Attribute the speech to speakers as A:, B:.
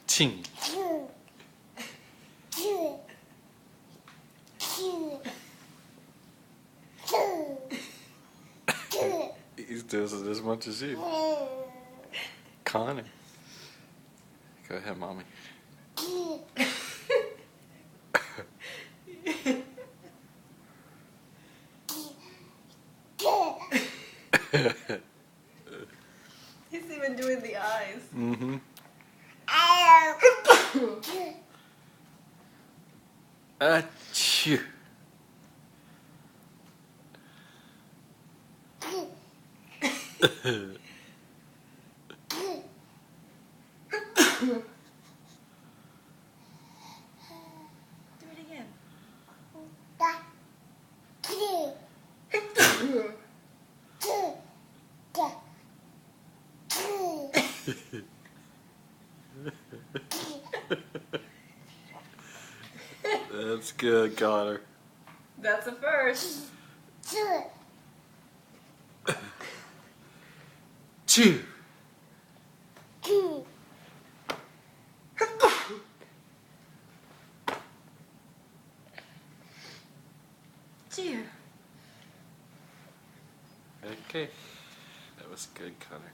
A: Ching. He does it as much as you. Connie. Go ahead, mommy.
B: He's even doing the eyes.
A: Mm-hmm. Achoo.
B: Do it again.
A: That's good, Connor.
B: That's a first.
A: Chew.
B: Cheer.
A: Okay. That was good, Connor.